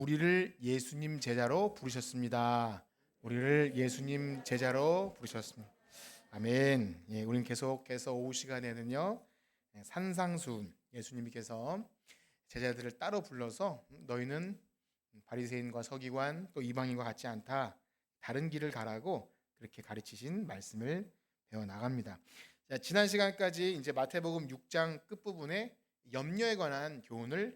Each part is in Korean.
우리를 예수님 제자로 부르셨습니다. 우리를 예수님 제자로 부르셨습니다. 아멘. 예, 우리는 계속해서 오후 시간에는요, 산상수훈, 예수님께서 제자들을 따로 불러서 너희는 바리새인과 서기관 또 이방인과 같지 않다. 다른 길을 가라고 그렇게 가르치신 말씀을 배워 나갑니다. 자, 지난 시간까지 이제 마태복음 6장 끝부분에 염려에 관한 교훈을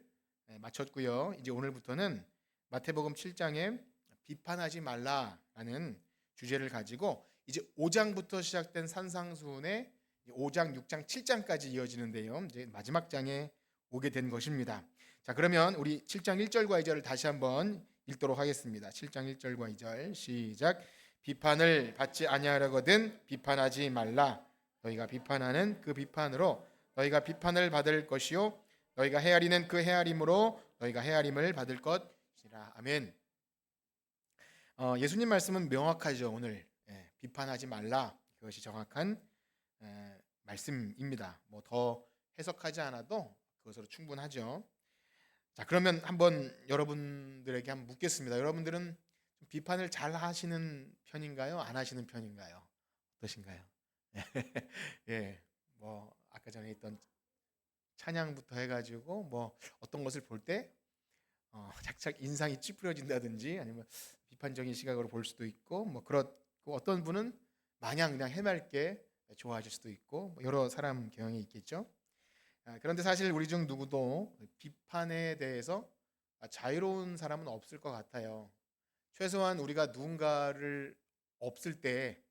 마쳤고요. 이제 오늘부터는 마태복음 7장에 비판하지 말라라는 주제를 가지고 이제 5장부터 시작된 산상수훈의 5장, 6장, 7장까지 이어지는데요. 이제 마지막 장에 오게 된 것입니다. 자, 그러면 우리 7장 1절과 2절을 다시 한번 읽도록 하겠습니다. 7장 1절과 2절 시작. 비판을 받지 아니하려거든 비판하지 말라. 너희가 비판하는 그 비판으로 너희가 비판을 받을 것이요 너희가 헤아리는 그 헤아림으로 너희가 헤아림을 받을 것이라. 아멘. 예수님 말씀은 명확하죠. 오늘 비판하지 말라. 그것이 정확한 말씀입니다. 뭐 더 해석하지 않아도 그것으로 충분하죠. 자, 그러면 한번 여러분들에게 한번 묻겠습니다. 여러분들은 비판을 잘 하시는 편인가요? 안 하시는 편인가요? 어떠신가요? 예, 뭐 아까 전에 있던 찬양부터 해가지고 뭐 어떤 것을 볼 때 착착 인상이 찌푸려진다든지 아니면 비판적인 시각으로 볼 수도 있고 뭐 그렇고 어떤 분은 마냥 그냥 해맑게 좋아하실 수도 있고 뭐 여러 사람 경향이 있겠죠. 그런데 사실 우리 중 누구도 비판에 대해서 자유로운 사람은 없을 것 같아요. 최소한 우리가 누군가를 없을 때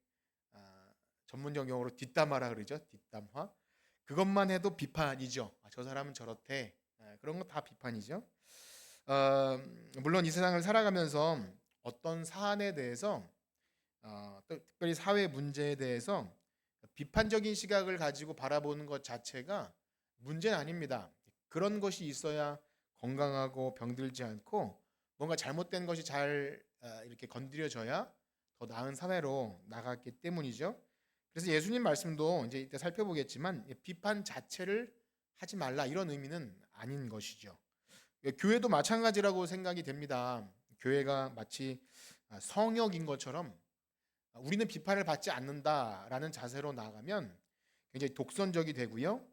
전문적 용어로 뒷담화라 그러죠. 뒷담화. 그것만 해도 비판이죠. 저 사람은 저렇대. 그런 거 다 비판이죠. 물론 이 세상을 살아가면서 어떤 사안에 대해서 또 특별히 사회 문제에 대해서 비판적인 시각을 가지고 바라보는 것 자체가 문제는 아닙니다. 그런 것이 있어야 건강하고 병들지 않고 뭔가 잘못된 것이 잘 이렇게 건드려져야 더 나은 사회로 나갔기 때문이죠. 그래서 예수님 말씀도 이제 이때 살펴보겠지만 비판 자체를 하지 말라 이런 의미는 아닌 것이죠. 교회도 마찬가지라고 생각이 됩니다. 교회가 마치 성역인 것처럼 우리는 비판을 받지 않는다라는 자세로 나가면 굉장히 독선적이 되고요.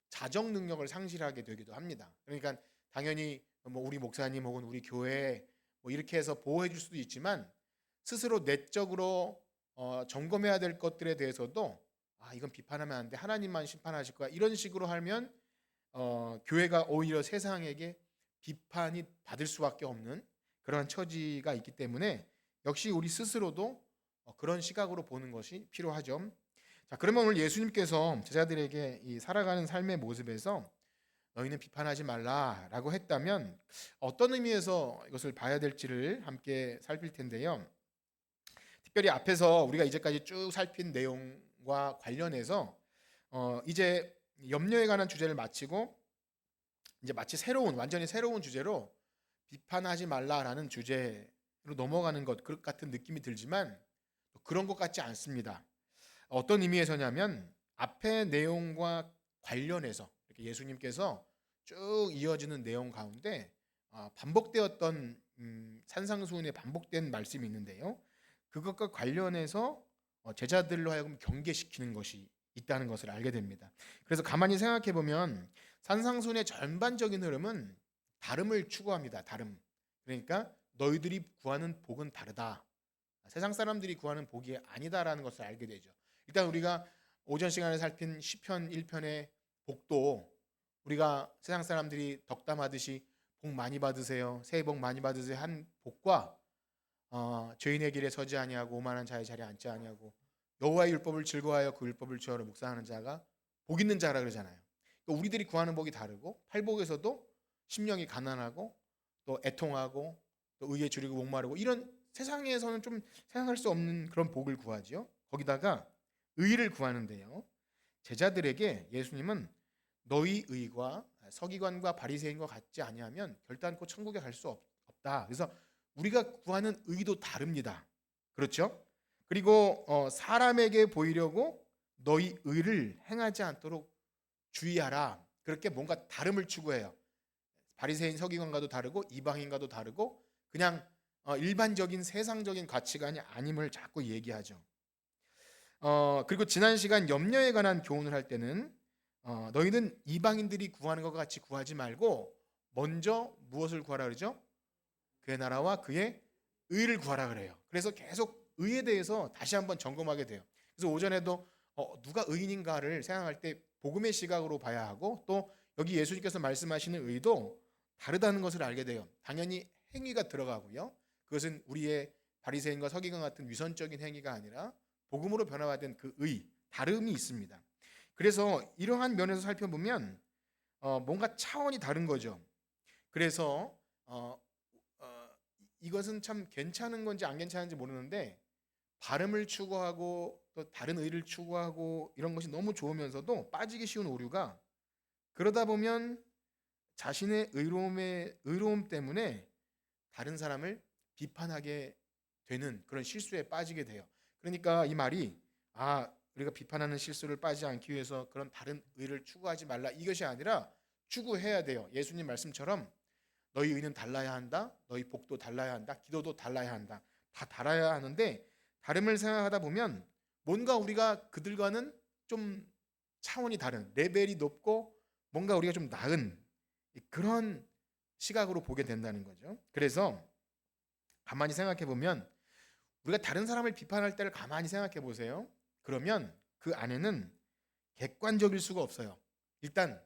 자정 능력을 상실하게 되기도 합니다. 그러니까 당연히 뭐 우리 목사님 혹은 우리 교회 뭐 이렇게 해서 보호해 줄 수도 있지만 스스로 내적으로 점검해야 될 것들에 대해서도 이건 비판하면 안 돼. 하나님만 심판하실 거야. 이런 식으로 하면 교회가 오히려 세상에게 비판이 받을 수밖에 없는 그러한 처지가 있기 때문에 역시 우리 스스로도 그런 시각으로 보는 것이 필요하죠. 자, 그러면 오늘 예수님께서 제자들에게 이 살아가는 삶의 모습에서 너희는 비판하지 말라라고 했다면 어떤 의미에서 이것을 봐야 될지를 함께 살필 텐데요. 특별히 앞에서 우리가 이제까지 쭉 살핀 내용과 관련해서 이제 염려에 관한 주제를 마치고 이제 마치 완전히 새로운 주제로 비판하지 말라라는 주제로 넘어가는 것 같은 느낌이 들지만 그런 것 같지 않습니다. 어떤 의미에서냐면 앞의 내용과 관련해서 이렇게 예수님께서 쭉 이어지는 내용 가운데 반복되었던 산상수훈에 반복된 말씀이 있는데요. 그것과 관련해서 제자들로 하여금 경계시키는 것이 있다는 것을 알게 됩니다. 그래서 가만히 생각해 보면 산상수훈의 전반적인 흐름은 다름을 추구합니다. 다름. 그러니까 너희들이 구하는 복은 다르다. 세상 사람들이 구하는 복이 아니다라는 것을 알게 되죠. 일단 우리가 오전 시간에 살핀 시편 1편의 복도 우리가 세상 사람들이 덕담하듯이 복 많이 받으세요. 새해 복 많이 받으세요. 한 복과 죄인의 길에 서지 아니하고 오만한 자의 자리에 앉지 아니하고 여호와의 율법을 즐거워하여 그 율법을 주어로 묵상하는 자가 복 있는 자라 그러잖아요. 그러니까 우리들이 구하는 복이 다르고 팔복에서도 심령이 가난하고 또 애통하고 또 의에 줄이고 목마르고 이런 세상에서는 좀 생각할 수 없는 그런 복을 구하죠. 거기다가 의를 구하는데요. 제자들에게 예수님은 너희 의가 서기관과 바리새인과 같지 아니하면 결단코 천국에 갈 수 없다. 그래서 우리가 구하는 의도 다릅니다. 그렇죠? 그리고 사람에게 보이려고 너희 의를 행하지 않도록 주의하라. 그렇게 뭔가 다름을 추구해요. 바리새인 서기관과도 다르고 이방인과도 다르고 그냥 일반적인 세상적인 가치관이 아님을 자꾸 얘기하죠. 그리고 지난 시간 염려에 관한 교훈을 할 때는 너희는 이방인들이 구하는 것 같이 구하지 말고 먼저 무엇을 구하라 그러죠? 그의 나라와 그의 의를 구하라 그래요. 그래서 계속 의에 대해서 다시 한번 점검하게 돼요. 그래서 오전에도 누가 의인인가를 생각할 때 복음의 시각으로 봐야 하고 또 여기 예수님께서 말씀하시는 의도 다르다는 것을 알게 돼요. 당연히 행위가 들어가고요. 그것은 우리의 바리새인과 서기관 같은 위선적인 행위가 아니라 복음으로 변화된 그 의, 다름이 있습니다. 그래서 이러한 면에서 살펴보면 뭔가 차원이 다른 거죠. 그래서 이것은 참 괜찮은 건지 안 괜찮은지 모르는데 발음을 추구하고 또 다른 의를 추구하고 이런 것이 너무 좋으면서도 빠지기 쉬운 오류가 그러다 보면 자신의 의로움 때문에 다른 사람을 비판하게 되는 그런 실수에 빠지게 돼요. 그러니까 이 말이 우리가 비판하는 실수를 빠지지 않기 위해서 그런 다른 의를 추구하지 말라 이것이 아니라 추구해야 돼요. 예수님 말씀처럼 너희 의는 달라야 한다. 너희 복도 달라야 한다. 기도도 달라야 한다. 다 달아야 하는데 다름을 생각하다 보면 뭔가 우리가 그들과는 좀 차원이 다른 레벨이 높고 뭔가 우리가 좀 나은 그런 시각으로 보게 된다는 거죠. 그래서 가만히 생각해 보면 우리가 다른 사람을 비판할 때를 가만히 생각해 보세요. 그러면 그 안에는 객관적일 수가 없어요. 일단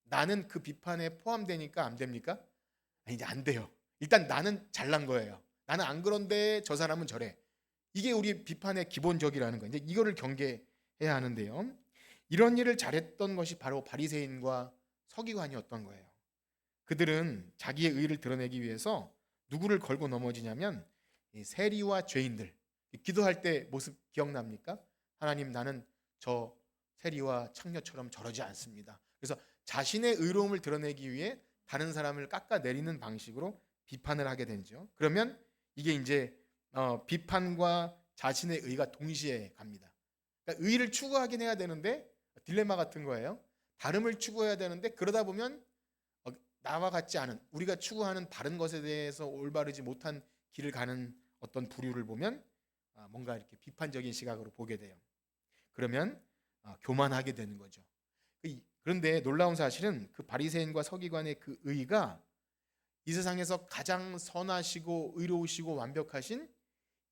나는 그 비판에 포함되니까 안 됩니까? 이제 안 돼요. 일단 나는 잘난 거예요. 나는 안 그런데 저 사람은 저래. 이게 우리 비판의 기본적이라는 거예요. 이제 이거를 경계해야 하는데요. 이런 일을 잘했던 것이 바로 바리새인과 서기관이었던 거예요. 그들은 자기의 의를 드러내기 위해서 누구를 걸고 넘어지냐면 세리와 죄인들. 기도할 때 모습 기억납니까? 하나님 나는 저 세리와 창녀처럼 저러지 않습니다. 그래서 자신의 의로움을 드러내기 위해 다른 사람을 깎아내리는 방식으로 비판을 하게 되죠. 그러면 이게 이제 비판과 자신의 의가 동시에 갑니다. 그러니까 의를 추구하긴 해야 되는데 딜레마 같은 거예요. 다름을 추구해야 되는데 그러다 보면 나와 같지 않은 우리가 추구하는 바른 것에 대해서 올바르지 못한 길을 가는 어떤 부류를 보면 뭔가 이렇게 비판적인 시각으로 보게 돼요. 그러면 교만하게 되는 거죠. 그런데 놀라운 사실은 그 바리새인과 서기관의 그 의가 이 세상에서 가장 선하시고 의로우시고 완벽하신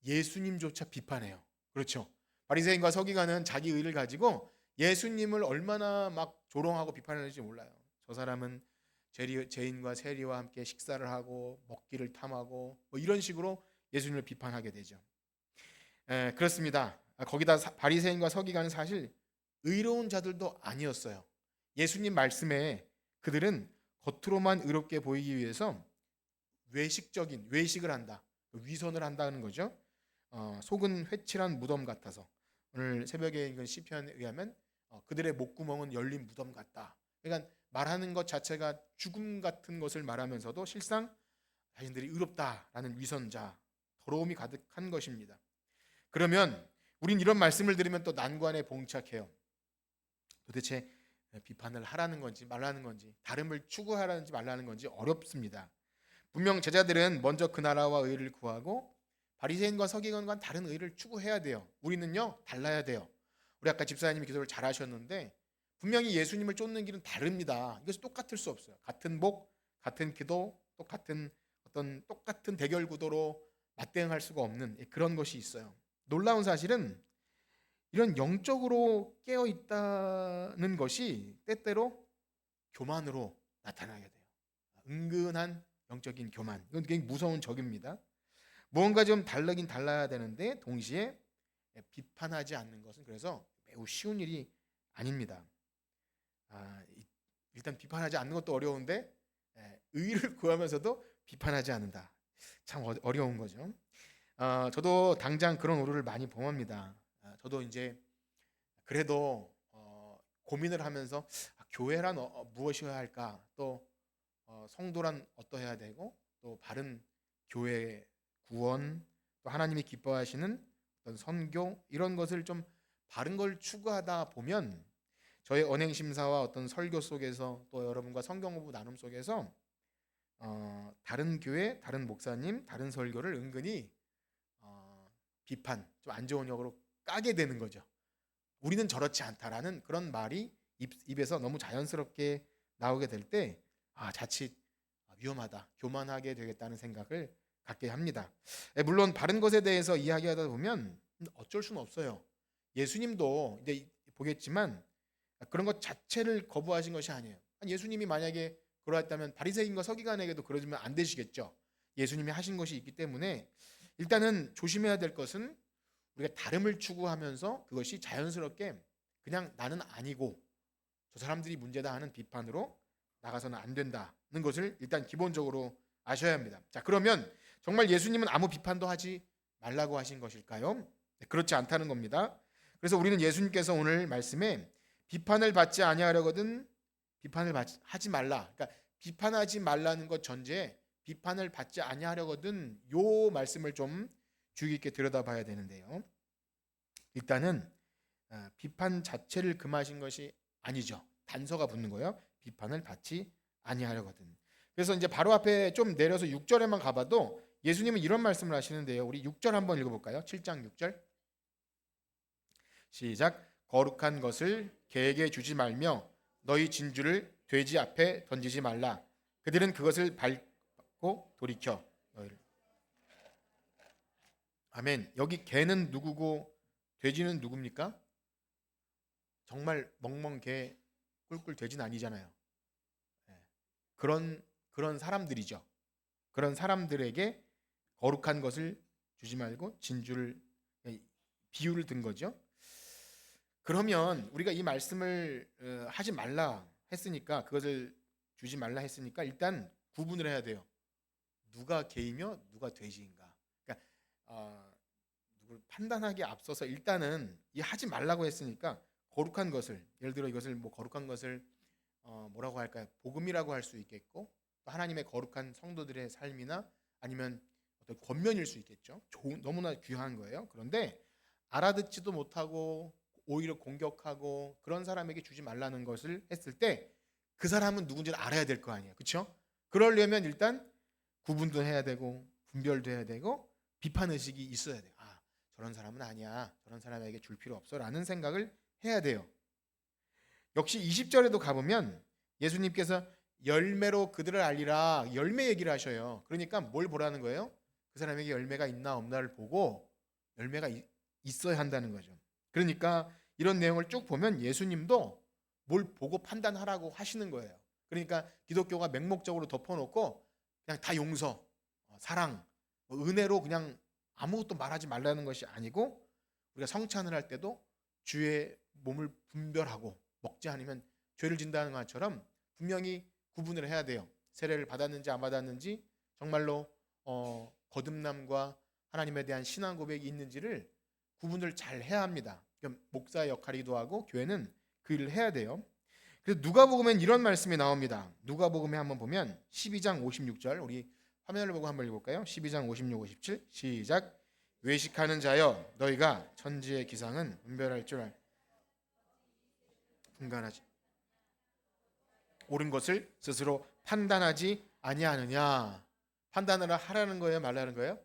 예수님조차 비판해요. 그렇죠. 바리새인과 서기관은 자기 의를 가지고 예수님을 얼마나 막 조롱하고 비판하는지 몰라요. 저 사람은 죄인과 세리와 함께 식사를 하고 먹기를 탐하고 뭐 이런 식으로 예수님을 비판하게 되죠. 그렇습니다. 거기다 바리새인과 서기관은 사실 의로운 자들도 아니었어요. 예수님 말씀에 그들은 겉으로만 의롭게 보이기 위해서 외식을 한다, 위선을 한다는 거죠. 속은 회칠한 무덤 같아서 오늘 새벽에 읽은 시편에 의하면 그들의 목구멍은 열린 무덤 같다. 그러니까 말하는 것 자체가 죽음 같은 것을 말하면서도 실상 자신들이 의롭다라는 위선자, 더러움이 가득한 것입니다. 그러면 우린 이런 말씀을 들으면 또 난관에 봉착해요. 도대체 비판을 하라는 건지 말라는 건지 다름을 추구하라는지 말라는 건지 어렵습니다. 분명 제자들은 먼저 그 나라와 의를 구하고 바리새인과 서기관과는 다른 의를 추구해야 돼요. 우리는요 달라야 돼요. 우리 아까 집사님이 기도를 잘하셨는데 분명히 예수님을 쫓는 길은 다릅니다. 이것이 똑같을 수 없어요. 같은 복, 같은 기도, 똑같은 대결 구도로 맞대응할 수가 없는 그런 것이 있어요. 놀라운 사실은 이런 영적으로 깨어 있다는 것이 때때로 교만으로 나타나게 돼요. 은근한 영적인 교만. 이건 굉장히 무서운 적입니다. 무언가 좀 다르긴 달라야 되는데 동시에 비판하지 않는 것은 그래서 매우 쉬운 일이 아닙니다. 일단 비판하지 않는 것도 어려운데 의의를 구하면서도 비판하지 않는다. 참 어려운 거죠. 저도 당장 그런 오류를 많이 범합니다. 저도 이제 그래도 고민을 하면서 교회란 무엇이어야 할까, 또 성도란 어떠해야 되고, 또 바른 교회 구원, 또 하나님이 기뻐하시는 어떤 선교 이런 것을 좀 바른 걸 추구하다 보면 저의 언행 심사와 어떤 설교 속에서 또 여러분과 성경 공부 나눔 속에서 다른 교회, 다른 목사님, 다른 설교를 은근히 비판, 좀 안 좋은 역으로 까게 되는 거죠. 우리는 저렇지 않다라는 그런 말이 입에서 너무 자연스럽게 나오게 될 때 자칫 위험하다, 교만하게 되겠다는 생각을 갖게 합니다. 물론 바른 것에 대해서 이야기하다 보면 어쩔 수는 없어요. 예수님도 이제 보겠지만 그런 것 자체를 거부하신 것이 아니에요. 예수님이 만약에 그러했다면 바리새인과 서기관에게도 그러시면 안 되시겠죠. 예수님이 하신 것이 있기 때문에 일단은 조심해야 될 것은 우리가 다름을 추구하면서 그것이 자연스럽게 그냥 나는 아니고 저 사람들이 문제다 하는 비판으로 나가서는 안 된다는 것을 일단 기본적으로 아셔야 합니다. 자, 그러면 정말 예수님은 아무 비판도 하지 말라고 하신 것일까요? 네, 그렇지 않다는 겁니다. 그래서 우리는 예수님께서 오늘 말씀에 비판을 받지 아니하려거든 비판을 하지 말라. 그러니까 비판하지 말라는 것 전제에 비판을 받지 아니하려거든 요 말씀을 좀 주의 깊게 들여다봐야 되는데요. 일단은 비판 자체를 금하신 것이 아니죠. 단서가 붙는 거예요. 비판을 받지 아니하려거든. 그래서 이제 바로 앞에 좀 내려서 6절에만 가봐도 예수님은 이런 말씀을 하시는데요. 우리 6절 한번 읽어볼까요? 7장 6절 시작. 거룩한 것을 개에게 주지 말며 너희 진주를 돼지 앞에 던지지 말라. 그들은 그것을 밟고 돌이켜 너희를. 아멘. 여기 개는 누구고 돼지는 누굽니까? 정말 멍멍 개 꿀꿀 돼지는 아니잖아요. 그런 사람들이죠. 그런 사람들에게 거룩한 것을 주지 말고 진주를 비유를 든 거죠. 그러면 우리가 이 말씀을 하지 말라 했으니까 그것을 주지 말라 했으니까 일단 구분을 해야 돼요. 누가 개이며 누가 돼지인가. 그러니까 누굴 판단하기에 앞서서 일단은 이 하지 말라고 했으니까 거룩한 것을 예를 들어 이것을 뭐 거룩한 것을 뭐라고 할까요? 복음이라고 할 수 있겠고 또 하나님의 거룩한 성도들의 삶이나 아니면 어떤 권면일 수 있겠죠. 너무나 귀한 거예요. 그런데 알아듣지도 못하고 오히려 공격하고 그런 사람에게 주지 말라는 것을 했을 때 그 사람은 누군지를 알아야 될 거 아니에요. 그렇죠? 그러려면 일단 구분도 해야 되고 분별도 해야 되고 비판 의식이 있어야 돼요. 저런 사람은 아니야. 저런 사람에게 줄 필요 없어라는 생각을 해야 돼요. 역시 20절에도 가보면 예수님께서 열매로 그들을 알리라 열매 얘기를 하셔요. 그러니까 뭘 보라는 거예요? 그 사람에게 열매가 있나 없나를 보고 열매가 있어야 한다는 거죠. 그러니까 이런 내용을 쭉 보면 예수님도 뭘 보고 판단하라고 하시는 거예요. 그러니까 기독교가 맹목적으로 덮어놓고 그냥 다 용서, 사랑, 은혜로 그냥 아무것도 말하지 말라는 것이 아니고 우리가 성찬을 할 때도 주의 몸을 분별하고 먹지 않으면 죄를 진다는 것처럼 분명히 구분을 해야 돼요. 세례를 받았는지 안 받았는지 정말로 거듭남과 하나님에 대한 신앙 고백이 있는지를 구분을 잘 해야 합니다. 목사의 역할이기도 하고 교회는 그 일을 해야 돼요. 그래서 누가복음엔 이런 말씀이 나옵니다. 누가복음에 한번 보면 12장 56절 우리 화면을 보고 한번 읽어볼까요? 12장 56, 57 시작. 외식하는 자여 너희가 천지의 기상은 분별할 줄 알. 분간하지 옳은 것을 스스로 판단하지 아니하느냐. 판단을 하라는 거예요, 말라는 거예요?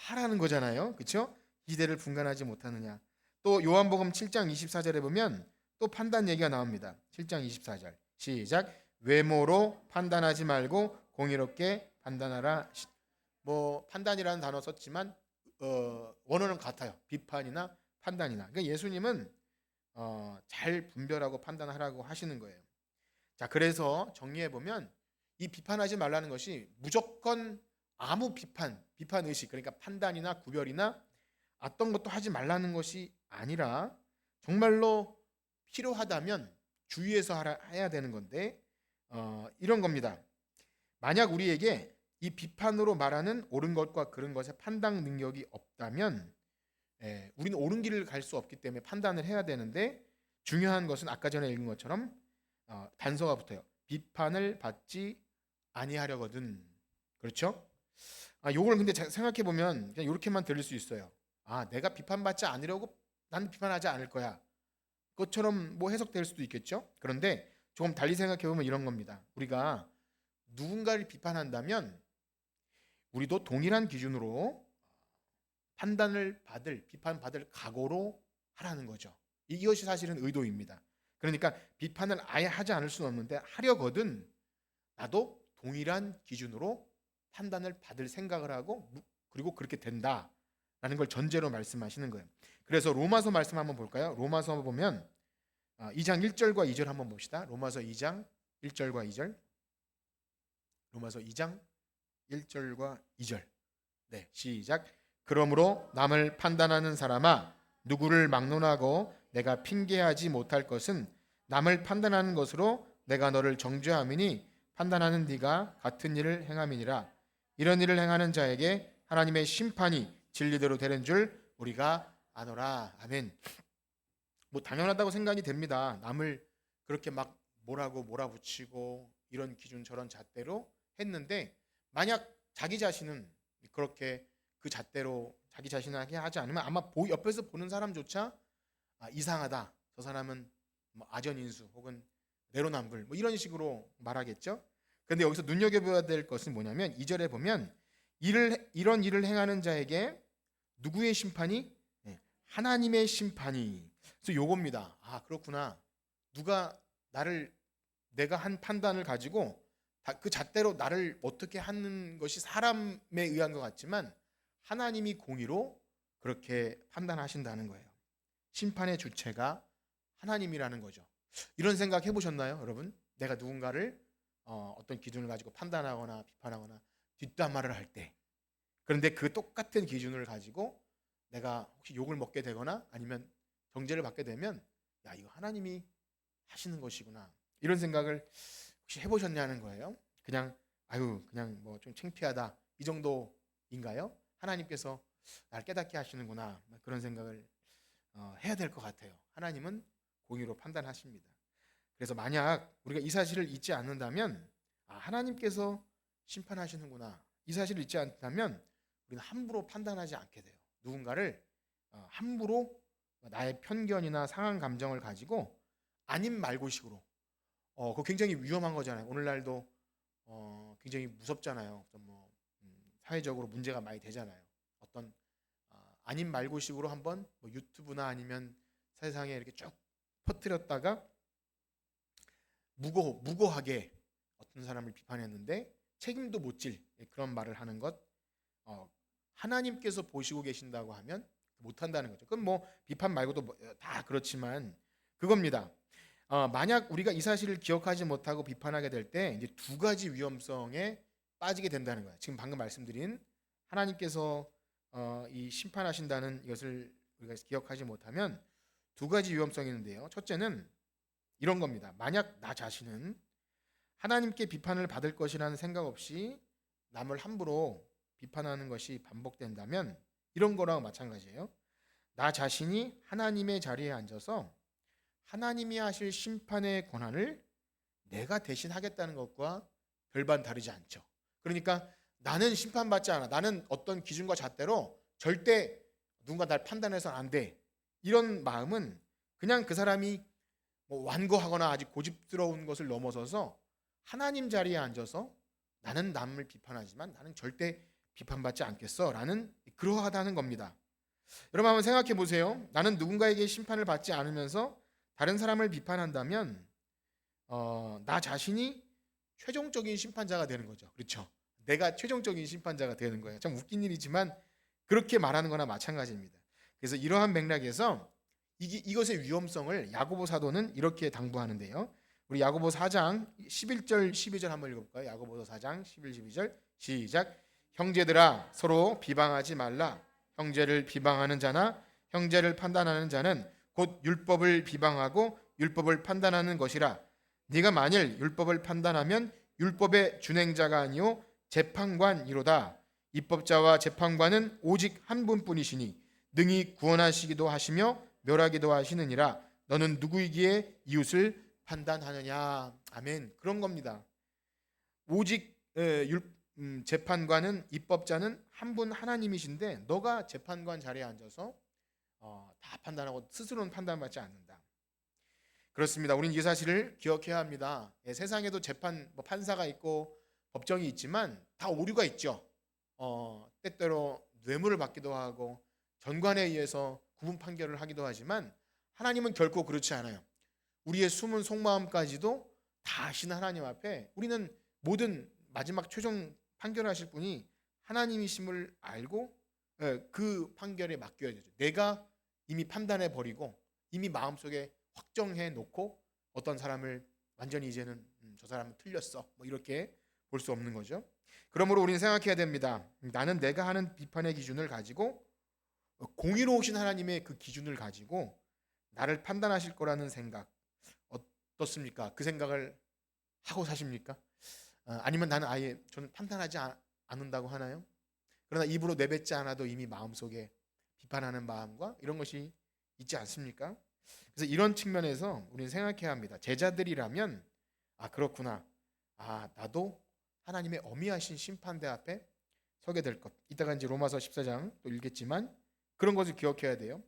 하라는 거잖아요. 그렇죠? 이대를 분간하지 못하느냐. 또 요한복음 7장 24절에 보면 또 판단 얘기가 나옵니다. 7장 24절 시작. 외모로 판단하지 말고 공의롭게 판단하라. 뭐 판단이라는 단어 썼지만 원어는 같아요. 비판이나 판단이나. 그러니까 예수님은 잘 분별하고 판단하라고 하시는 거예요. 자, 그래서 정리해 보면 이 비판하지 말라는 것이 무조건 아무 비판 의식, 그러니까 판단이나 구별이나 어떤 것도 하지 말라는 것이 아니라 정말로 필요하다면 주의해서 해야 되는 건데 이런 겁니다. 만약 우리에게 이 비판으로 말하는 옳은 것과 그른 것의 판단 능력이 없다면 우리는 옳은 길을 갈 수 없기 때문에 판단을 해야 되는데 중요한 것은 아까 전에 읽은 것처럼 단서가 붙어요. 비판을 받지 아니하려거든. 그렇죠? 요걸 근데 생각해 보면 그냥 이렇게만 들릴 수 있어요. 내가 비판받지 않으려고 나는 비판하지 않을 거야. 그것처럼 뭐 해석될 수도 있겠죠. 그런데 조금 달리 생각해 보면 이런 겁니다. 우리가 누군가를 비판한다면 우리도 동일한 기준으로 비판받을 각오로 하라는 거죠. 이것이 사실은 의도입니다. 그러니까 비판을 아예 하지 않을 수는 없는데 하려거든 나도 동일한 기준으로 판단을 받을 생각을 하고 그리고 그렇게 된다라는 걸 전제로 말씀하시는 거예요. 그래서 로마서 말씀 한번 볼까요? 로마서 보면 2장 1절과 2절 한번 봅시다. 로마서 2장 1절과 2절. 로마서 2장 1절과 2절. 네, 시작. 그러므로 남을 판단하는 사람아 누구를 막론하고 내가 핑계하지 못할 것은 남을 판단하는 것으로 내가 너를 정죄함이니 판단하는 네가 같은 일을 행함이니라. 이런 일을 행하는 자에게 하나님의 심판이 진리대로 되는 줄 우리가 아노라. 아멘. 뭐 당연하다고 생각이 됩니다. 남을 그렇게 막 뭐라고 몰아붙이고 이런 기준 저런 잣대로 했는데 만약 자기 자신은 그렇게 그 잣대로 자기 자신에게 하지 않으면 아마 옆에서 보는 사람조차 이상하다. 저 사람은 뭐 아전인수 혹은 내로남불 뭐 이런 식으로 말하겠죠. 그런데 여기서 눈여겨봐야 될 것은 뭐냐면 2절에 보면 이런 일을 행하는 자에게 누구의 심판이? 하나님의 심판이. 그래서 요겁니다. 그렇구나. 누가 내가 한 판단을 가지고 그 잣대로 나를 어떻게 하는 것이 사람에 의한 것 같지만 하나님이 공의로 그렇게 판단하신다는 거예요. 심판의 주체가 하나님이라는 거죠. 이런 생각 해보셨나요, 여러분? 내가 누군가를 어떤 기준을 가지고 판단하거나 비판하거나 뒷담화를 할 때, 그런데 그 똑같은 기준을 가지고 내가 혹시 욕을 먹게 되거나 아니면 정죄를 받게 되면 야, 이거 하나님이 하시는 것이구나, 이런 생각을 혹시 해보셨냐는 거예요. 그냥 뭐 좀 창피하다 이 정도인가요? 하나님께서 날 깨닫게 하시는구나, 그런 생각을 해야 될 것 같아요. 하나님은 공의로 판단하십니다. 그래서 만약 우리가 이 사실을 잊지 않는다면 하나님께서 심판하시는구나, 이 사실을 잊지 않다면 우리는 함부로 판단하지 않게 돼요. 누군가를 함부로 나의 편견이나 상한 감정을 가지고 아님 말고식으로 그거 굉장히 위험한 거잖아요. 오늘날도 굉장히 무섭잖아요. 어떤 사회적으로 문제가 많이 되잖아요. 어떤 아님 말고식으로 한번 뭐 유튜브나 아니면 세상에 이렇게 쭉 퍼뜨렸다가 무고하게 어떤 사람을 비판했는데 책임도 못 질 그런 말을 하는 것, 하나님께서 보시고 계신다고 하면 못한다는 거죠. 그럼 뭐 비판 말고도 다 그렇지만 그겁니다. 만약 우리가 이 사실을 기억하지 못하고 비판하게 될 때 이제 두 가지 위험성에 빠지게 된다는 거예요. 지금 방금 말씀드린 하나님께서 이 심판하신다는 이것을 우리가 기억하지 못하면 두 가지 위험성이 있는데요. 첫째는 이런 겁니다. 만약 나 자신은 하나님께 비판을 받을 것이라는 생각 없이 남을 함부로 비판하는 것이 반복된다면 이런 거랑 마찬가지예요. 나 자신이 하나님의 자리에 앉아서 하나님이 하실 심판의 권한을 내가 대신 하겠다는 것과 별반 다르지 않죠. 그러니까 나는 심판받지 않아. 나는 어떤 기준과 잣대로 절대 누군가 날 판단해서는 안 돼. 이런 마음은 그냥 그 사람이 뭐 완고하거나 아직 고집스러운 것을 넘어서서 하나님 자리에 앉아서 나는 남을 비판하지만 나는 절대 비판받지 않겠어 라는 그러하다는 겁니다. 여러분 한번 생각해 보세요. 나는 누군가에게 심판을 받지 않으면서 다른 사람을 비판한다면 나 자신이 최종적인 심판자가 되는 거죠. 그렇죠? 내가 최종적인 심판자가 되는 거예요. 참 웃긴 일이지만 그렇게 말하는 거나 마찬가지입니다. 그래서 이러한 맥락에서 이것의 위험성을 야고보 사도는 이렇게 당부하는데요. 우리 야고보 4장 11절 12절 한번 읽어볼까요? 야고보서 4장 11, 12절 시작. 형제들아 서로 비방하지 말라. 형제를 비방하는 자나 형제를 판단하는 자는 곧 율법을 비방하고 율법을 판단하는 것이라. 네가 만일 율법을 판단하면 율법의 준행자가 아니요 재판관이로다. 입법자와 재판관은 오직 한 분뿐이시니 능히 구원하시기도 하시며 멸하기도 하시느니라. 너는 누구이기에 이웃을 판단하느냐. 아멘. 그런 겁니다. 오직 재판관은, 입법자는 한 분 하나님이신데 너가 재판관 자리에 앉아서 다 판단하고 스스로는 판단받지 않는다. 그렇습니다. 우리는 이 사실을 기억해야 합니다. 세상에도 판사가 있고 법정이 있지만 다 오류가 있죠. 때때로 뇌물을 받기도 하고 전관에 의해서 구분 판결을 하기도 하지만 하나님은 결코 그렇지 않아요. 우리의 숨은 속마음까지도 다 아시는 하나님 앞에 우리는 모든 마지막 최종 판결하실 분이 하나님이심을 알고 그 판결에 맡겨야 되죠. 내가 이미 판단해 버리고 이미 마음속에 확정해 놓고 어떤 사람을 완전히 이제는 저 사람은 틀렸어 뭐 이렇게 볼 수 없는 거죠. 그러므로 우리는 생각해야 됩니다. 나는 내가 하는 비판의 기준을 가지고 공의로우신 하나님의 그 기준을 가지고 나를 판단하실 거라는 생각 어떻습니까? 그 생각을 하고 사십니까? 아니면 나는 아예 저는 판단하지 않는다고 하나요? 그러나 입으로 내뱉지 않아도 이미 마음속에 비판하는 마음과 이런 것이 있지 않습니까? 그래서 이런 측면에서 우리는 생각해야 합니다. 제자들이라면 그렇구나. 나도 하나님의 어미하신 심판대 앞에 서게 될 것. 이따가 이제 로마서 14장 또 읽겠지만 그런 것을 기억해야 돼요.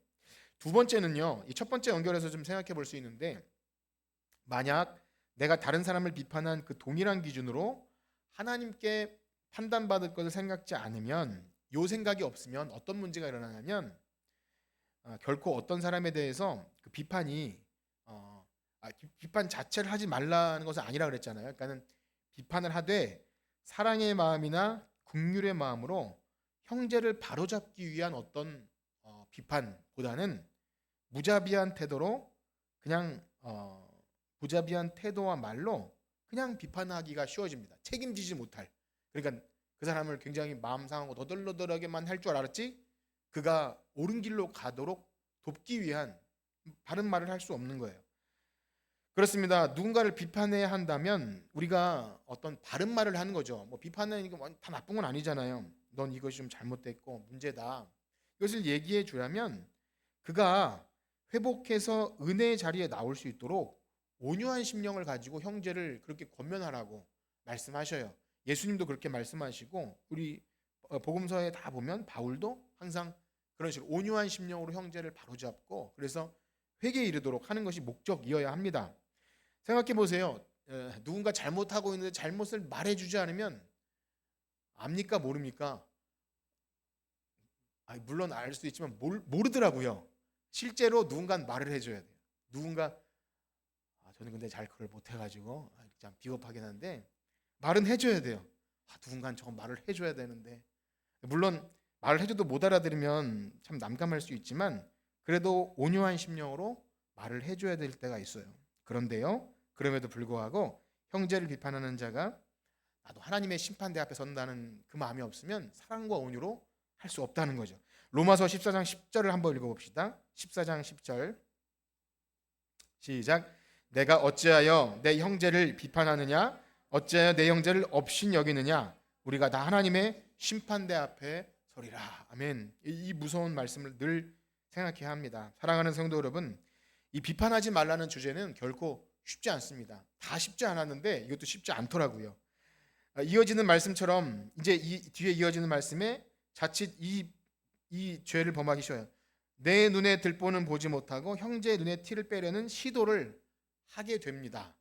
두 번째는요. 이 첫 번째 연결해서 좀 생각해 볼 수 있는데 만약 내가 다른 사람을 비판한 그 동일한 기준으로 하나님께 판단받을 것을 생각지 않으면 요 생각이 없으면 어떤 문제가 일어나냐면 결코 어떤 사람에 대해서 그 비판이 비판 자체를 하지 말라는 것은 아니라 그랬잖아요. 그러니까는 비판을 하되 사랑의 마음이나 긍휼의 마음으로 형제를 바로잡기 위한 어떤 비판보다는 무자비한 태도로 그냥 무자비한 태도와 말로 그냥 비판하기가 쉬워집니다. 책임지지 못할. 그러니까 그 사람을 굉장히 마음 상하고 너덜너덜하게만 할 줄 알았지 그가 옳은 길로 가도록 돕기 위한 바른 말을 할 수 없는 거예요. 그렇습니다. 누군가를 비판해야 한다면 우리가 어떤 바른 말을 하는 거죠. 뭐 비판은 다 나쁜 건 아니잖아요. 넌 이것이 좀 잘못됐고 문제다. 이것을 얘기해 주려면 그가 회복해서 은혜의 자리에 나올 수 있도록 온유한 심령을 가지고 형제를 그렇게 권면하라고 말씀하셔요. 예수님도 그렇게 말씀하시고 우리 복음서에 다 보면 바울도 항상 그런 식으로 온유한 심령으로 형제를 바로잡고 그래서 회개에 이르도록 하는 것이 목적이어야 합니다. 생각해 보세요. 누군가 잘못하고 있는데 잘못을 말해주지 않으면 압니까 모릅니까? 물론 알 수도 있지만 모르더라고요. 실제로 누군가는 말을 해줘야 돼요. 누군가 저는 근데 잘 그걸 못해가지고 참 비겁하긴 한데 말은 해줘야 돼요. 누군가는 저거 말을 해줘야 되는데 물론 말을 해줘도 못 알아들으면 참 난감할 수 있지만 그래도 온유한 심령으로 말을 해줘야 될 때가 있어요. 그런데요, 그럼에도 불구하고 형제를 비판하는 자가 나도 하나님의 심판대 앞에 선다는 그 마음이 없으면 사랑과 온유로 할 수 없다는 거죠. 로마서 14장 10절을 한번 읽어봅시다. 14장 10절 시작. 내가 어찌하여 내 형제를 비판하느냐? 어찌하여 내 형제를 업신 여기느냐? 우리가 다 하나님의 심판대 앞에 서리라. 아멘. 이 무서운 말씀을 늘 생각해야 합니다. 사랑하는 성도 여러분, 이 비판하지 말라는 주제는 결코 쉽지 않습니다. 다 쉽지 않았는데 이것도 쉽지 않더라고요. 이어지는 말씀처럼 이제 이 뒤에 이어지는 말씀에 자칫 이 죄를 범하기 쉬워요. 내 눈에 들보는 보지 못하고 형제의 눈에 티를 빼려는 시도를 하게 됩니다.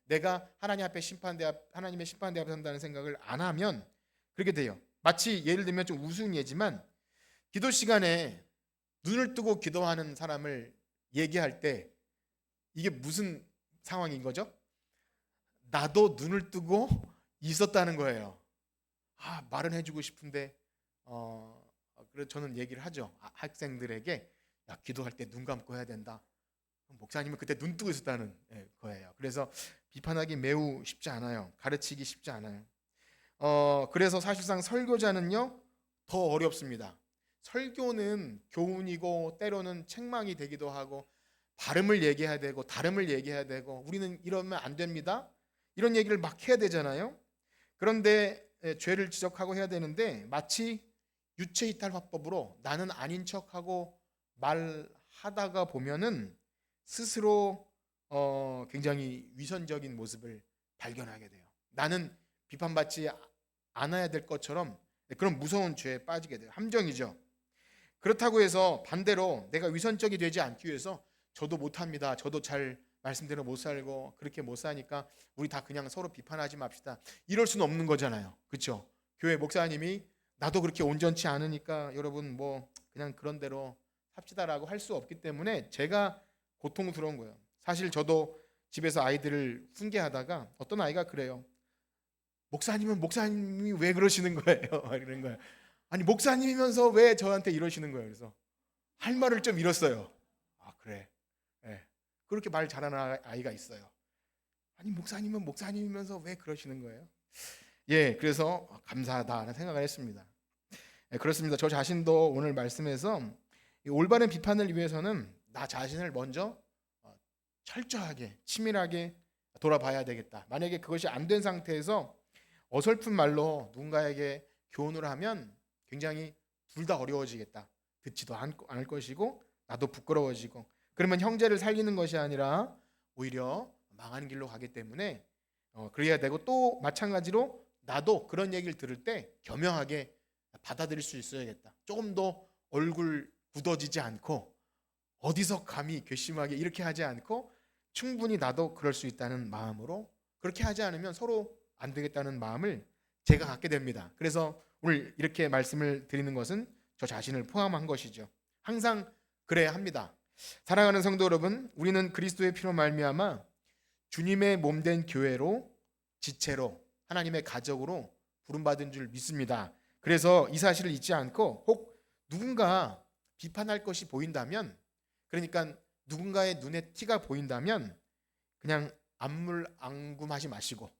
내가 하나님의 심판대 앞에 선다는 생각을 안 하면 그렇게 돼요. 마치 예를 들면 좀 우스운 예지만 기도 시간에 눈을 뜨고 기도하는 사람을 얘기할 때 이게 무슨 상황인 거죠? 나도 눈을 뜨고 있었다는 거예요. 말은 해주고 싶은데 그래서 저는 얘기를 하죠. 학생들에게 기도할 때 눈 감고 해야 된다. 목사님은 그때 눈 뜨고 있었다는 거예요. 그래서 비판하기 매우 쉽지 않아요. 가르치기 쉽지 않아요. 그래서 사실상 설교자는요 더 어렵습니다. 설교는 교훈이고 때로는 책망이 되기도 하고 발음을 얘기해야 되고 다름을 얘기해야 되고 우리는 이러면 안 됩니다. 이런 얘기를 막 해야 되잖아요. 그런데 죄를 지적하고 해야 되는데 마치 유체이탈 화법으로 나는 아닌 척하고 말하다가 보면은 스스로 굉장히 위선적인 모습을 발견하게 돼요. 나는 비판받지 않아야 될 것처럼 그런 무서운 죄에 빠지게 돼요. 함정이죠. 그렇다고 해서 반대로 내가 위선적이 되지 않기 위해서 저도 못합니다. 저도 잘 말씀대로 못 살고 그렇게 못 사니까 우리 다 그냥 서로 비판하지 맙시다. 이럴 수는 없는 거잖아요. 그렇죠? 교회 목사님이 나도 그렇게 온전치 않으니까 여러분 뭐 그냥 그런 대로 삽시다라고 할 수 없기 때문에 제가 고통스러운 거예요. 사실 저도 집에서 아이들을 훈계하다가 어떤 아이가 그래요. 목사님은 목사님이 왜 그러시는 거예요? 이런 거예요. 아니 목사님이면서 왜 저한테 이러시는 거예요? 그래서 할 말을 좀 잃었어요. 아 그래. 네. 그렇게 말 잘하는 아이가 있어요. 아니 목사님은 목사님이면서 왜 그러시는 거예요? 예, 그래서 감사하다는 생각을 했습니다. 예, 그렇습니다. 저 자신도 오늘 말씀에서 이 올바른 비판을 위해서는 나 자신을 먼저 철저하게 치밀하게 돌아봐야 되겠다. 만약에 그것이 안 된 상태에서 어설픈 말로 누군가에게 교훈을 하면 굉장히 둘 다 어려워지겠다. 듣지도 않을 것이고 나도 부끄러워지고 그러면 형제를 살리는 것이 아니라 오히려 망하는 길로 가기 때문에 그래야 되고 또 마찬가지로 나도 그런 얘기를 들을 때 겸허하게 받아들일 수 있어야겠다. 조금 더 얼굴 굳어지지 않고 어디서 감히 괘씸하게 이렇게 하지 않고 충분히 나도 그럴 수 있다는 마음으로 그렇게 하지 않으면 서로 안 되겠다는 마음을 제가 갖게 됩니다. 그래서 오늘 이렇게 말씀을 드리는 것은 저 자신을 포함한 것이죠. 항상 그래야 합니다. 사랑하는 성도 여러분, 우리는 그리스도의 피로 말미암아 주님의 몸된 교회로 지체로 하나님의 가족으로 부름받은 줄 믿습니다. 그래서 이 사실을 잊지 않고 혹 누군가 비판할 것이 보인다면 그러니까 누군가의 눈에 티가 보인다면 그냥 안물안굼하지 마시고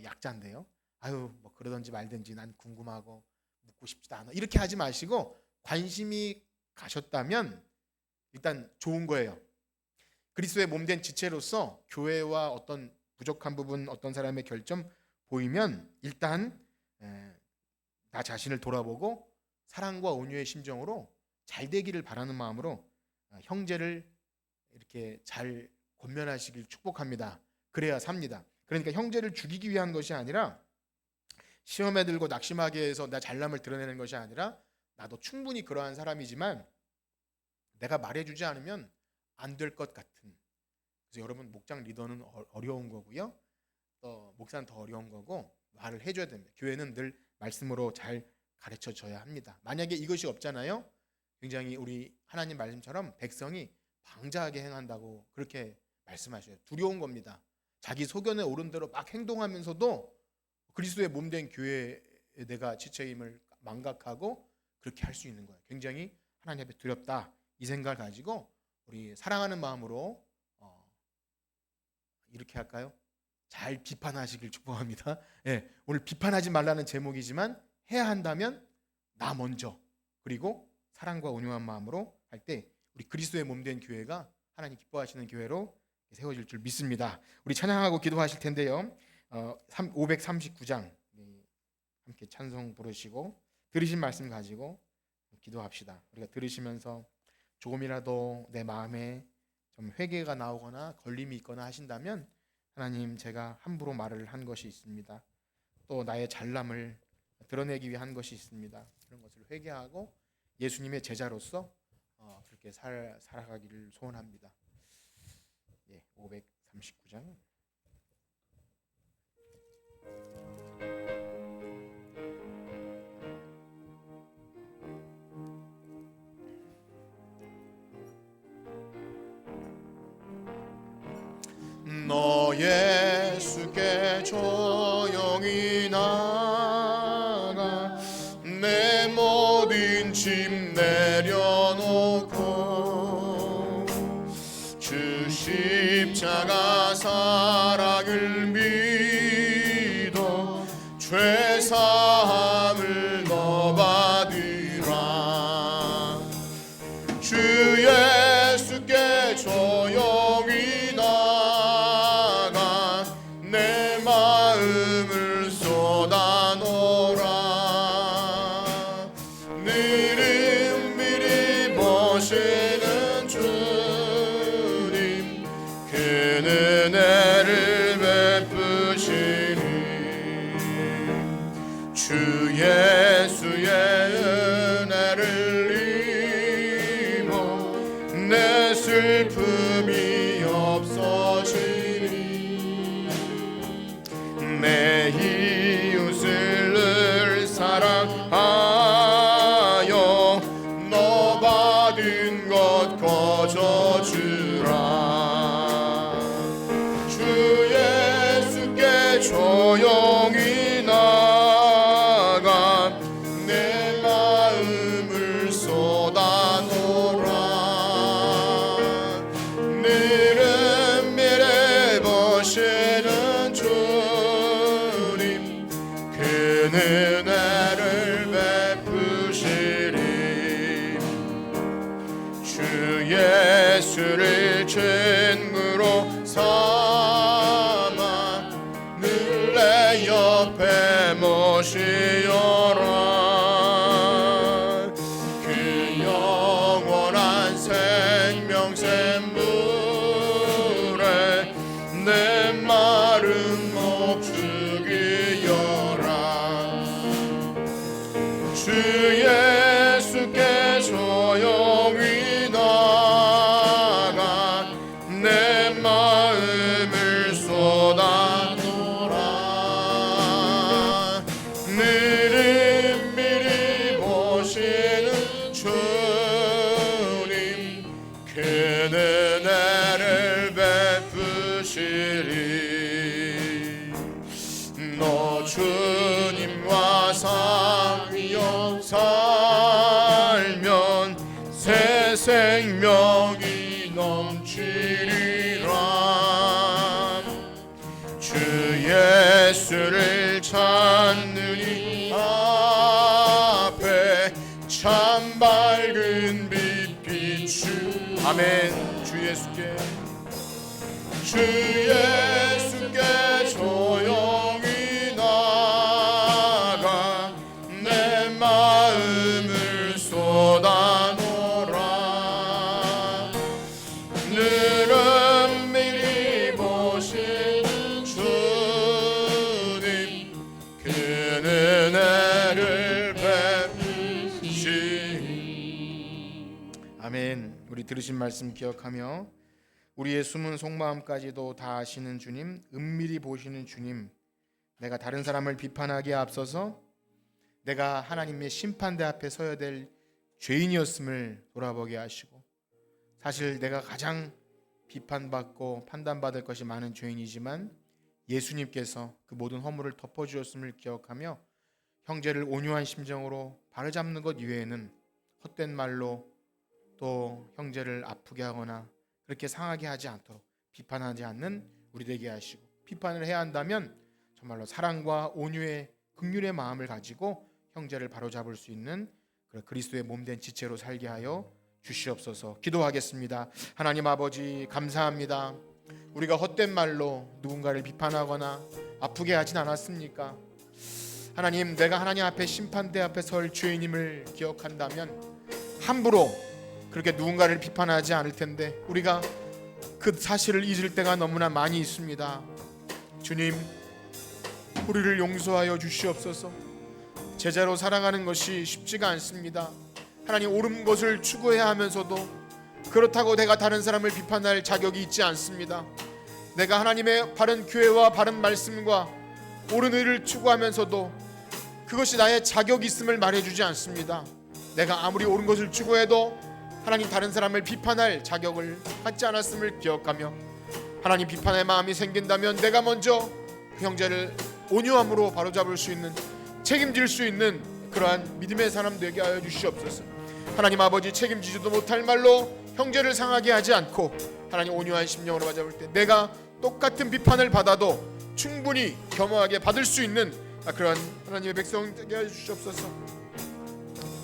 약자인데요. 아유 뭐 그러든지 말든지 난 궁금하고 묻고 싶지도 않아 이렇게 하지 마시고 관심이 가셨다면 일단 좋은 거예요. 그리스도의 몸된 지체로서 교회와 어떤 부족한 부분 어떤 사람의 결점 보이면 일단 나 자신을 돌아보고 사랑과 온유의 심정으로 잘 되기를 바라는 마음으로 형제를 이렇게 잘 권면하시길 축복합니다. 그래야 삽니다. 그러니까 형제를 죽이기 위한 것이 아니라 시험에 들고 낙심하게 해서 나 잘남을 드러내는 것이 아니라 나도 충분히 그러한 사람이지만 내가 말해주지 않으면 안 될 것 같은. 그래서 여러분 목장 리더는 어려운 거고요. 또 목사는 더 어려운 거고 말을 해줘야 됩니다. 교회는 늘 말씀으로 잘 가르쳐줘야 합니다. 만약에 이것이 없잖아요. 굉장히 우리 하나님 말씀처럼 백성이 방자하게 행한다고 그렇게 말씀하셔요. 두려운 겁니다. 자기 소견에 오른 대로 막 행동하면서도 그리스도의 몸된 교회에 내가 지체임을 망각하고 그렇게 할 수 있는 거예요. 굉장히 하나님 앞에 두렵다. 이 생각을 가지고 우리 사랑하는 마음으로 이렇게 할까요? 잘 비판하시길 축복합니다. 예, 오늘 비판하지 말라는 제목이지만 해야 한다면 나 먼저 그리고 사랑과 온유한 마음으로 할 때 우리 그리스도의 몸된 교회가 하나님 기뻐하시는 교회로 세워질 줄 믿습니다. 우리 찬양하고 기도하실 텐데요. 539장 함께 찬송 부르시고 들으신 말씀 가지고 기도합시다. 우리가 들으시면서 조금이라도 내 마음에 좀 회개가 나오거나 걸림이 있거나 하신다면 하나님 제가 함부로 말을 한 것이 있습니다. 또 나의 잘남을 드러내기 위한 것이 있습니다. 그런 것을 회개하고 예수님의 제자로서 그렇게 살아가기를 소원합니다. 539장 너 예수께 조용히 나가 내 모든 짐 내려놓고 주 십자가 사랑을 믿어 죄사함을 너 받으라. 주 예수께 조용히 나가 내 마음을 쏟아놓으라. 늘 은밀히 보시는 주님 그 은혜를 베푸시니 주 예수의 하여 너 받은 것 거저주라. 주 예수께 조용히 나가 내 마음을 쏟아놓으라. 너를 미래 보시는 주님 그 은혜를 베푸시리. 주 예수를 친구로 삼아 늘 내 옆에 모시어라. 그 영원한 생명샘 물에 내 마른 목 죽이어라. 주 예수께 조용히 나가 내 마음을 쏟아놓으라. 너를 미리 보시는 주님 그 은혜를 베푸시리. 너 주님과 사귀어 살면 새 생명이 넘치리라. 주 예수를 찾는 이 앞에 참 밝은 빛 비추. 아멘. 주 예수께 조용히 나가 내 마음을 쏟아놓으라. 너를 미리 보시는 주님 그 은혜를 베푸시리. 아멘. 우리 들으신 말씀 기억하며 우리의 숨은 속마음까지도 다 아시는 주님, 은밀히 보시는 주님, 내가 다른 사람을 비판하기에 앞서서 내가 하나님의 심판대 앞에 서야 될 죄인이었음을 돌아보게 하시고, 사실 내가 가장 비판받고 판단받을 것이 많은 죄인이지만 예수님께서 그 모든 허물을 덮어주었음을 기억하며 형제를 온유한 심정으로 바로잡는 것 이외에는 헛된 말로 또 형제를 아프게 하거나 그렇게 상하게 하지 않도록 비판하지 않는 우리 되게 하시고, 비판을 해야 한다면 정말로 사랑과 온유의 긍휼의 마음을 가지고 형제를 바로잡을 수 있는 그리스도의 몸된 지체로 살게 하여 주시옵소서. 기도하겠습니다. 하나님 아버지, 감사합니다. 우리가 헛된 말로 누군가를 비판하거나 아프게 하진 않았습니까? 하나님, 내가 하나님 앞에 심판대 앞에 설 죄인임을 기억한다면 함부로 그렇게 누군가를 비판하지 않을 텐데 우리가 그 사실을 잊을 때가 너무나 많이 있습니다. 주님, 우리를 용서하여 주시옵소서. 제자로 살아가는 것이 쉽지가 않습니다. 하나님, 옳은 것을 추구해야 하면서도 그렇다고 내가 다른 사람을 비판할 자격이 있지 않습니다. 내가 하나님의 바른 교회와 바른 말씀과 옳은 의를 추구하면서도 그것이 나의 자격이 있음을 말해주지 않습니다. 내가 아무리 옳은 것을 추구해도 하나님 다른 사람을 비판할 자격을 갖지 않았음을 기억하며, 하나님 비판의 마음이 생긴다면 내가 먼저 그 형제를 온유함으로 바로잡을 수 있는, 책임질 수 있는 그러한 믿음의 사람 되게 하여 주시옵소서. 하나님 아버지, 책임지지도 못할 말로 형제를 상하게 하지 않고 하나님 온유한 심령으로 바라볼 때 내가 똑같은 비판을 받아도 충분히 겸허하게 받을 수 있는 그러한 하나님의 백성 되게 하여 주시옵소서.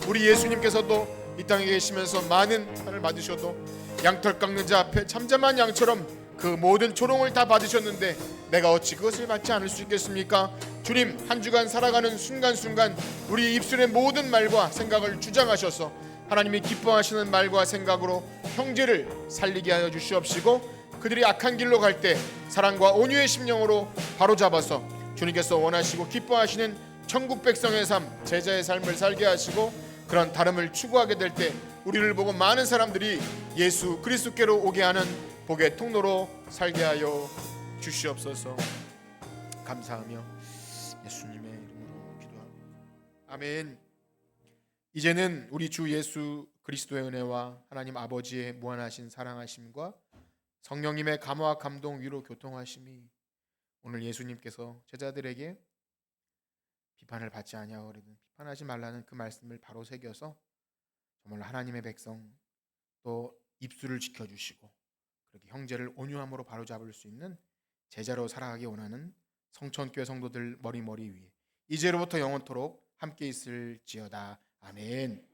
우리 예수님께서도 이 땅에 계시면서 많은 비판을 받으셔도 양털 깎는 자 앞에 잠잠한 양처럼 그 모든 조롱을 다 받으셨는데 내가 어찌 그것을 받지 않을 수 있겠습니까? 주님, 한 주간 살아가는 순간순간 우리 입술의 모든 말과 생각을 주장하셔서 하나님이 기뻐하시는 말과 생각으로 형제를 살리게 하여 주시옵시고, 그들이 악한 길로 갈 때 사랑과 온유의 심령으로 바로잡아서 주님께서 원하시고 기뻐하시는 천국 백성의 삶, 제자의 삶을 살게 하시고, 그런 다름을 추구하게 될 때 우리를 보고 많은 사람들이 예수 그리스도께로 오게 하는 복의 통로로 살게 하여 주시옵소서. 감사하며 예수님의 이름으로 기도합니다. 아멘. 이제는 우리 주 예수 그리스도의 은혜와 하나님 아버지의 무한하신 사랑하심과 성령님의 감화 감동 위로 교통하심이 오늘 예수님께서 제자들에게 비판을 받지 아니하거든 비판하지 말라는 그 말씀을 바로 새겨서 정말 하나님의 백성 또 입술을 지켜주시고 그렇게 형제를 온유함으로 바로잡을 수 있는 제자로 살아가기 원하는 성천교회 성도들 머리 위에 이제로부터 영원토록 함께 있을지어다. 아멘.